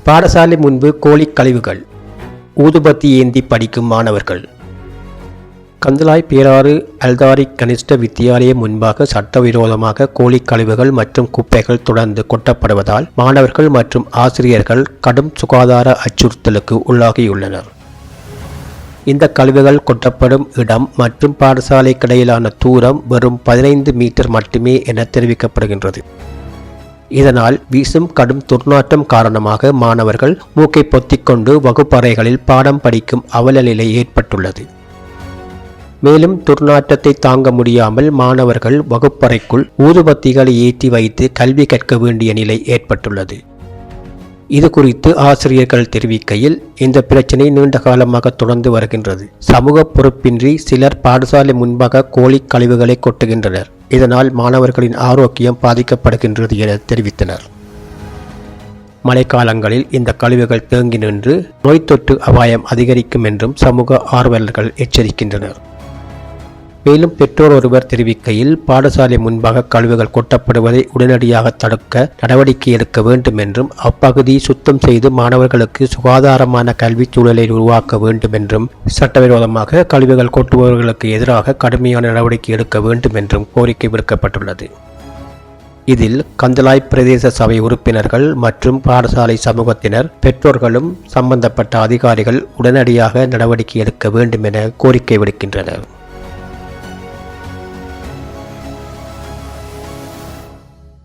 பாடசாலை முன்பு கோழி கழிவுகள், ஊதுபத்தி ஏந்தி படிக்கும் மாணவர்கள். கந்தளாய் பேராறு அல்தாரி கனிஷ்ட வித்தியாலயம் முன்பாக சட்டவிரோதமாக கோழி கழிவுகள் மற்றும் குப்பைகள் தொடர்ந்து கொட்டப்படுவதால் மாணவர்கள் மற்றும் ஆசிரியர்கள் கடும் சுகாதார அச்சுறுத்தலுக்கு உள்ளாகியுள்ளனர். இந்த கழிவுகள் கொட்டப்படும் இடம் மற்றும் பாடசாலைக்கு இடையிலான தூரம் வெறும் 15 மீட்டர் மட்டுமே என தெரிவிக்கப்படுகின்றது. இதனால் வீசும் கடும் துர்நாற்றம் காரணமாக மாணவர்கள் மூக்கை பொத்திக்கொண்டு வகுப்பறைகளில் பாடம் படிக்கும் அவல நிலை ஏற்பட்டுள்ளது. மேலும் துர்நாற்றத்தை தாங்க முடியாமல் மாணவர்கள் வகுப்பறைக்குள் ஊதுபத்திகளை ஏற்றி வைத்து கல்வி கற்க வேண்டிய நிலை ஏற்பட்டுள்ளது. இது குறித்து ஆசிரியர்கள் தெரிவிக்கையில், இந்த பிரச்சினை நீண்ட காலமாக தொடர்ந்து வருகின்றது. சமூக பொறுப்பின்றி சிலர் பாடசாலை முன்பாக கோழி கழிவுகளை கொட்டுகின்றனர். இதனால் மாணவர்களின் ஆரோக்கியம் பாதிக்கப்படுகின்றது என தெரிவித்தனர். மழைக்காலங்களில் இந்த கழிவுகள் தேங்கி நின்று நோய் தொற்று அபாயம் அதிகரிக்கும் என்றும் சமூக ஆர்வலர்கள் எச்சரிக்கின்றனர். மேலும் பெற்றோர் ஒருவர் தெரிவிக்கையில், பாடசாலை முன்பாக கழிவுகள் கொட்டப்படுவதை உடனடியாக தடுக்க நடவடிக்கை எடுக்க வேண்டும் என்றும் அப்பகுதி சுத்தம் செய்து மாணவர்களுக்கு சுகாதாரமான கல்வி சூழலை உருவாக்க வேண்டும் என்றும் சட்டவிரோதமாக கழிவுகள் கொட்டுபவர்களுக்கு எதிராக கடுமையான நடவடிக்கை எடுக்க வேண்டும் என்றும் கோரிக்கை விடுக்கப்பட்டுள்ளது. இதில் கந்தளாய் பிரதேச சபை உறுப்பினர்கள் மற்றும் பாடசாலை சமூகத்தினர், பெற்றோர்களும் சம்பந்தப்பட்ட அதிகாரிகள் உடனடியாக நடவடிக்கை எடுக்க வேண்டும் என கோரிக்கை விடுக்கின்றனர்.